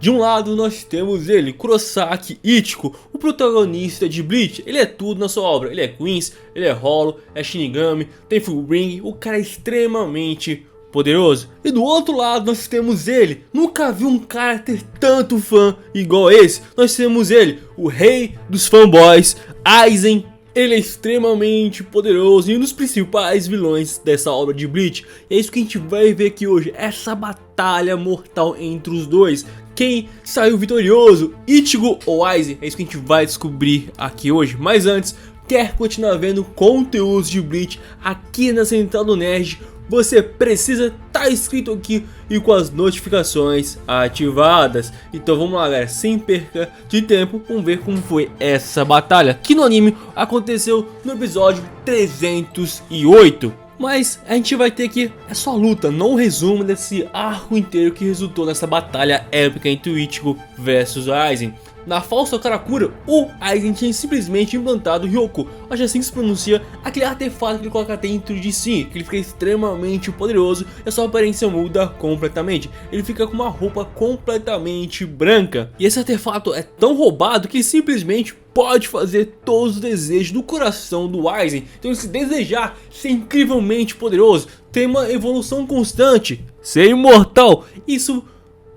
De um lado nós temos ele, Kurosaki Ichigo, o protagonista de Bleach. Ele é tudo na sua obra, ele é Queens, ele é Hollow, é Shinigami, tem Fullbring, o cara é extremamente poderoso. E do outro lado nós temos ele, nunca vi um cara ter tanto fã igual esse. Nós temos ele, o rei dos fanboys, Aizen. Ele é extremamente poderoso e um dos principais vilões dessa obra de Bleach. E é isso que a gente vai ver aqui hoje, essa batalha mortal entre os dois. Quem saiu vitorioso, Ichigo ou Aizen? É isso que a gente vai descobrir aqui hoje. Mas antes, quer continuar vendo conteúdos de Bleach aqui na Central do Nerd? Você precisa estar inscrito aqui e com as notificações ativadas. Então vamos lá, galera, sem perca de tempo, vamos ver como foi essa batalha que no anime aconteceu no episódio 308. Mas a gente vai ter aqui só luta, não um resumo desse arco inteiro que resultou nessa batalha épica entre o Ichigo versus Aizen. Na falsa Karakura, o Aizen tinha simplesmente implantado o Ryoku, acho assim que se pronuncia, aquele artefato que ele coloca dentro de si, que ele fica extremamente poderoso e a sua aparência muda completamente. Ele fica com uma roupa completamente branca. E esse artefato é tão roubado que simplesmente pode fazer todos os desejos do coração do Aizen. Então se desejar ser incrivelmente poderoso, ter uma evolução constante, ser imortal, isso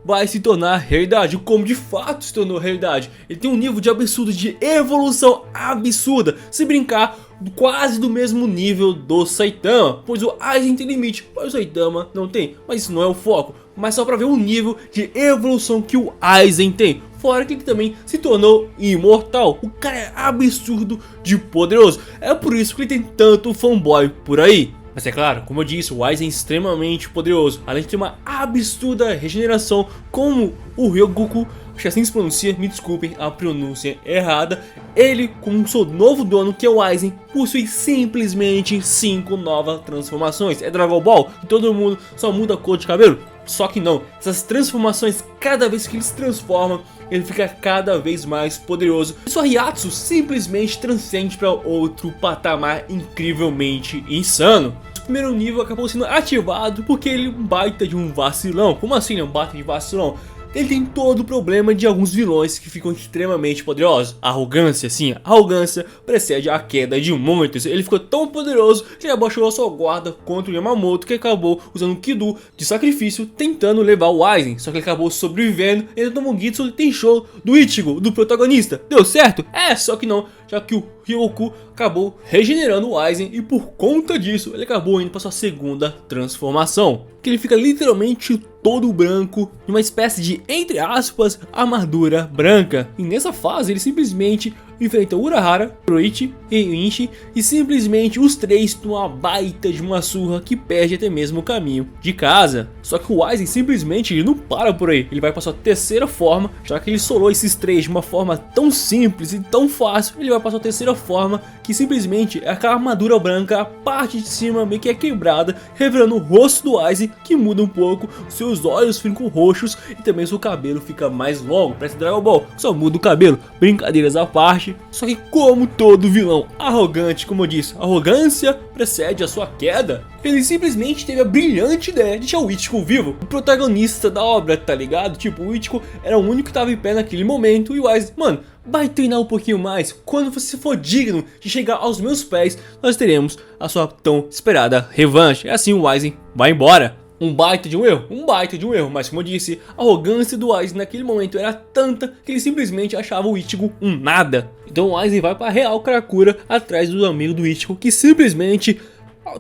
vai se tornar realidade, como de fato se tornou realidade. Ele tem um nível de absurdo, de evolução absurda, se brincar quase do mesmo nível do Saitama, pois o Aizen tem limite, mas o Saitama não tem. Mas isso não é o foco, mas só para ver o nível de evolução que o Aizen tem. Fora que ele também se tornou imortal. O cara é absurdo de poderoso, é por isso que ele tem tanto fanboy por aí. Mas é claro, como eu disse, o Aizen é extremamente poderoso, além de ter uma absurda regeneração como o Ryogoku, acho que assim se pronuncia, me desculpem a pronúncia errada. Ele, com seu novo dono, que é o Aizen, possui simplesmente 5 novas transformações. É Dragon Ball, que todo mundo só muda a cor de cabelo? Só que não, essas transformações, cada vez que ele se transforma, ele fica cada vez mais poderoso. E sua Hyakuzu simplesmente transcende para outro patamar incrivelmente insano. O primeiro nível acabou sendo ativado porque ele é um baita de um vacilão. Como assim, né? Um baita de vacilão? Ele tem todo o problema de alguns vilões que ficam extremamente poderosos. A arrogância, sim, a arrogância precede a queda de muitos. Ele ficou tão poderoso que ele abaixou a sua guarda contra o Yamamoto, que acabou usando o Kido de sacrifício, tentando levar o Aizen. Só que ele acabou sobrevivendo e ele tomou o Gitsu Tenshou do Ichigo, do protagonista. Deu certo? É, só que não, já que o Ryoku acabou regenerando o Aizen e por conta disso ele acabou indo para sua segunda transformação, que ele fica literalmente todo branco, uma espécie de, entre aspas, armadura branca. E nessa fase ele simplesmente enfrenta Urahara, Kuroichi e Inshi, e simplesmente os três tomam uma baita de uma surra que perde até mesmo o caminho de casa. Só que o Aizen simplesmente ele não para por aí, ele vai para sua terceira forma, já que ele solou esses três de uma forma tão simples e tão fácil. Ele vai para sua terceira forma, que simplesmente é aquela armadura branca, a parte de cima meio que é quebrada, revelando o rosto do Aizen, que muda um pouco, seus olhos ficam roxos e também seu cabelo fica mais longo, parece Dragon Ball, só muda o cabelo, brincadeiras à parte. Só que como todo vilão arrogante, como eu disse, arrogância precede a sua queda, ele simplesmente teve a brilhante ideia de deixar o Ichigo vivo, o protagonista da obra, tá ligado? Tipo, o Ichigo era o único que tava em pé naquele momento e o Aizen, mano, vai treinar um pouquinho mais, quando você for digno de chegar aos meus pés, nós teremos a sua tão esperada revanche. E assim o Aizen vai embora. Um baita de um erro, mas como eu disse, a arrogância do Aizen naquele momento era tanta que ele simplesmente achava o Ichigo um nada. Então o Aizen vai para Real Karakura atrás do amigo do Ichigo, que simplesmente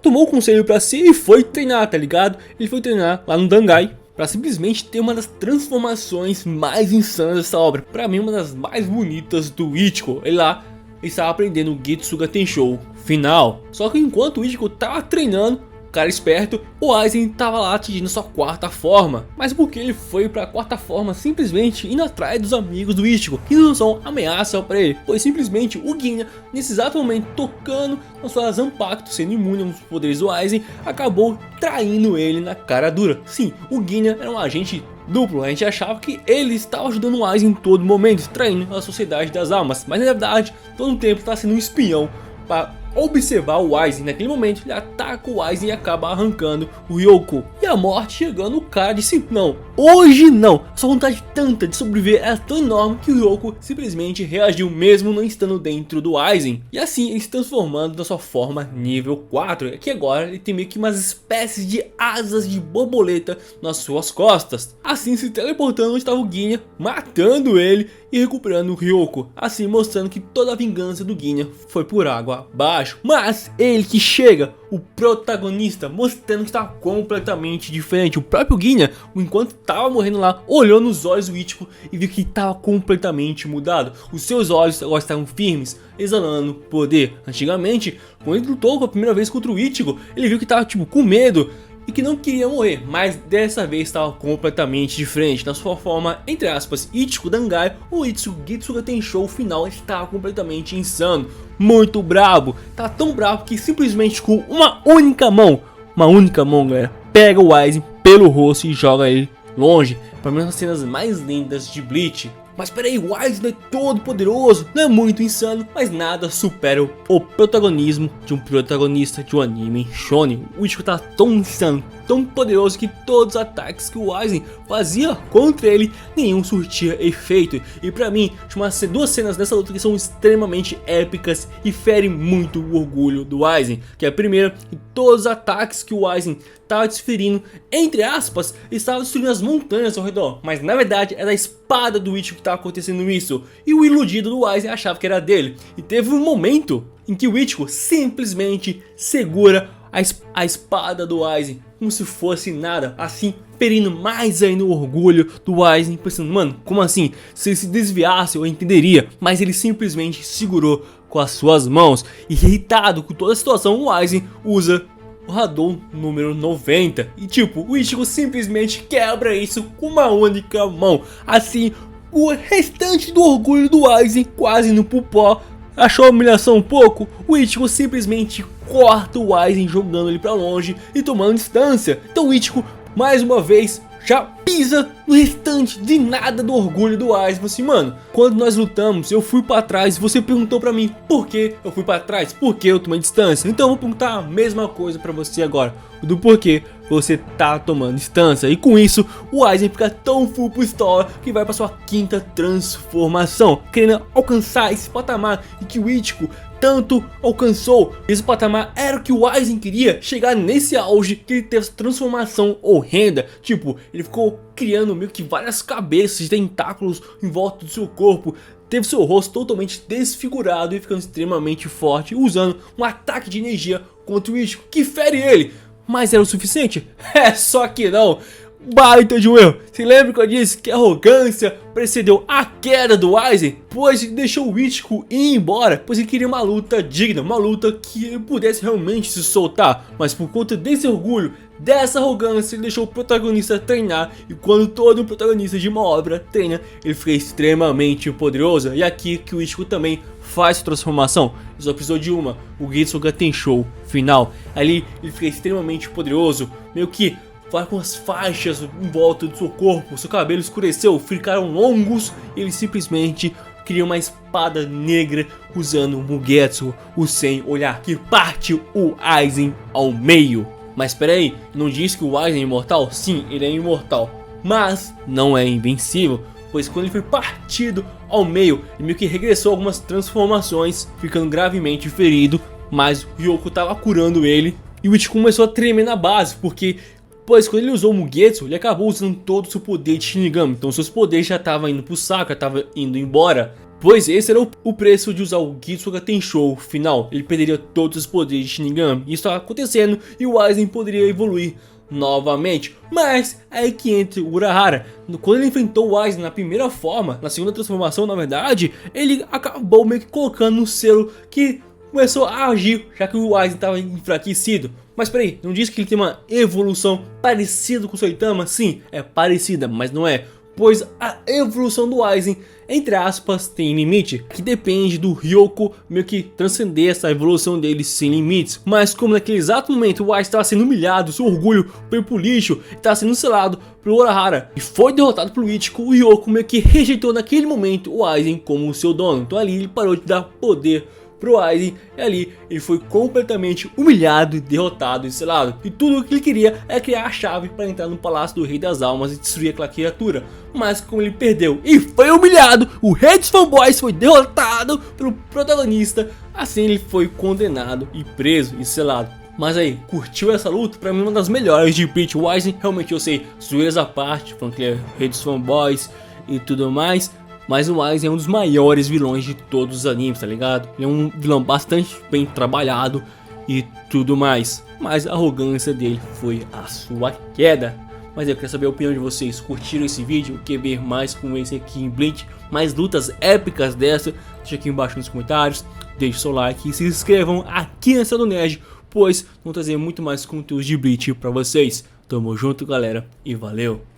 tomou o conselho pra si e foi treinar, tá ligado? Ele foi treinar lá no Dangai pra simplesmente ter uma das transformações mais insanas dessa obra. Pra mim, uma das mais bonitas do Ichigo. Ele lá estava aprendendo o Getsuga Tenshou final. Só que enquanto o Ichigo tava treinando, cara esperto, o Aizen tava lá atingindo sua quarta forma. Mas por que ele foi pra quarta forma? Simplesmente indo atrás dos amigos do Ichigo, que não são ameaça pra ele, pois simplesmente o Ginna, nesse exato momento, tocando na sua Zanpakuto, sendo imune aos poderes do Aizen, acabou traindo ele na cara dura. Sim, o Ginna era um agente duplo, a gente achava que ele estava ajudando o Aizen em todo momento, traindo a Sociedade das Almas, mas na verdade, todo o tempo está sendo um espião para observar o Aizen. Naquele momento ele ataca o Aizen e acaba arrancando o Ryoku. E a morte chegando, o cara disse não, hoje não. Sua vontade tanta de sobreviver era tão enorme que o Ryoko simplesmente reagiu mesmo não estando dentro do Aizen. E assim ele se transformando na sua forma nível 4, que agora ele tem meio que umas espécies de asas de borboleta nas suas costas. Assim se teleportando onde estava o Ginyu, matando ele e recuperando o Ryoko, assim mostrando que toda a vingança do Ginyu foi por água abaixo. Mas ele que chega, o protagonista, mostrando que está completamente diferente. O próprio Ginyu, enquanto estava morrendo lá, olhou nos olhos do Ichigo e viu que estava completamente mudado. Os seus olhos agora estavam firmes, exalando poder. Antigamente, quando ele lutou pela primeira vez contra o Ichigo, ele viu que estava tipo com medo e que não queria morrer, mas dessa vez estava completamente diferente. Na sua forma, entre aspas, Ichigo Dangai, o Getsuga Tenshou final estava completamente insano, muito brabo. Tá tão brabo que simplesmente com uma única mão, galera, pega o Aizen pelo rosto e joga ele longe. Para mim, uma das cenas mais lindas de Bleach. Mas peraí, o Aizen é todo poderoso, não é muito insano, mas nada supera o protagonismo de um protagonista de um anime shonen. O Ichigo tá tão insano, tão poderoso que todos os ataques que o Aizen fazia contra ele, nenhum surtia efeito. E pra mim, tinha duas cenas nessa luta que são extremamente épicas e ferem muito o orgulho do Aizen. Que é a primeira, que todos os ataques que o Aizen estava desferindo, entre aspas, estava destruindo as montanhas ao redor, mas na verdade era a espada do Ichigo que estava acontecendo isso, e o iludido do Aizen achava que era dele. E teve um momento em que o Ichigo simplesmente segura a espada do Aizen como se fosse nada, assim ferindo mais ainda o orgulho do Aizen, pensando, mano, como assim? Se ele se desviasse eu entenderia, mas ele simplesmente segurou com as suas mãos. E irritado com toda a situação, o Aizen usa o Hadou número 90 e tipo, o Ichigo simplesmente quebra isso com uma única mão. Assim, o restante do orgulho do Aizen quase no pupó. Achou a humilhação um pouco? O Ichigo simplesmente corta o Aizen, jogando ele pra longe e tomando distância. Então o Ichigo, mais uma vez, já pisa no restante de nada do orgulho do Aizen. Assim, mano, quando nós lutamos, eu fui pra trás e você perguntou pra mim por que eu fui pra trás, por que eu tomei distância. Então eu vou perguntar a mesma coisa pra você agora, do porquê você tá tomando distância. E com isso, o Aizen fica tão full pistola que vai pra sua quinta transformação, querendo alcançar esse patamar e que o Ichigo tanto alcançou. Esse patamar era o que o Aizen queria, chegar nesse auge que ele teve essa transformação horrenda. Tipo, ele ficou criando meio que várias cabeças de tentáculos em volta do seu corpo, teve seu rosto totalmente desfigurado e ficando extremamente forte, usando um ataque de energia contra o Ichigo, que fere ele. Mas era o suficiente? É, só que não. Baita de um erro. Se lembra que eu disse que a arrogância precedeu a queda do Aizen? Pois ele deixou o Ichigo ir embora, pois ele queria uma luta digna, uma luta que ele pudesse realmente se soltar. Mas por conta desse orgulho, dessa arrogância, ele deixou o protagonista treinar. E quando todo protagonista de uma obra treina, ele fica extremamente poderoso. E aqui que o Ichigo também faz sua transformação. No episódio 1, o Getsuga Tenshou final. Ali ele fica extremamente poderoso, meio que vai com as faixas em volta do seu corpo, seu cabelo escureceu, ficaram longos e ele simplesmente cria uma espada negra usando o Mugetsu, o sem olhar, que parte o Aizen ao meio. Mas espera aí, não diz que o Aizen é imortal? Sim, ele é imortal, mas não é invencível, pois quando ele foi partido ao meio, ele meio que regressou algumas transformações, ficando gravemente ferido, mas o Ryoko estava curando ele e o Ichigo começou a tremer na base, porque pois quando ele usou o Mugetsu, ele acabou usando todo o seu poder de Shinigami. Então seus poderes já estavam indo pro saco, já estavam indo embora. Pois esse era o preço de usar o Getsuga Tenshou final. Ele perderia todos os poderes de Shinigami. Isso estava acontecendo e o Aizen poderia evoluir novamente. Mas é que entra o Urahara. Quando ele enfrentou o Aizen na primeira forma, na segunda transformação na verdade, ele acabou meio que colocando um selo que começou a agir, já que o Aizen estava enfraquecido. Mas peraí, não diz que ele tem uma evolução parecida com o Saitama? Sim, é parecida, mas não é. Pois a evolução do Aizen, entre aspas, tem limite, que depende do Ryoko meio que transcender essa evolução dele sem limites. Mas como naquele exato momento o Aizen estava sendo humilhado, seu orgulho foi pro lixo, estava sendo selado pelo Urahara e foi derrotado pelo Ichigo, o Ryoko meio que rejeitou naquele momento o Aizen como seu dono. Então ali ele parou de dar poder pro Aizen, e ali ele foi completamente humilhado e derrotado e selado. E tudo o que ele queria é criar a chave para entrar no Palácio do Rei das Almas e destruir aquela criatura. Mas como ele perdeu e foi humilhado, o Rei dos Fanboys foi derrotado pelo protagonista. Assim ele foi condenado e preso e selado. Mas aí, curtiu essa luta? Pra mim uma das melhores de Bleach. O Aizen, realmente eu sei, zoeiras à parte, falando que ele é Rei dos Fanboys e tudo mais. Mas o Aizen é um dos maiores vilões de todos os animes, tá ligado? Ele é um vilão bastante bem trabalhado e tudo mais. Mas a arrogância dele foi a sua queda. Mas eu quero saber a opinião de vocês. Curtiram esse vídeo? Quer ver mais como esse aqui em Bleach? Mais lutas épicas dessa? Deixa aqui embaixo nos comentários. Deixe seu like e se inscrevam aqui nessa do Nerd, pois vou trazer muito mais conteúdo de Bleach pra vocês. Tamo junto, galera, e valeu!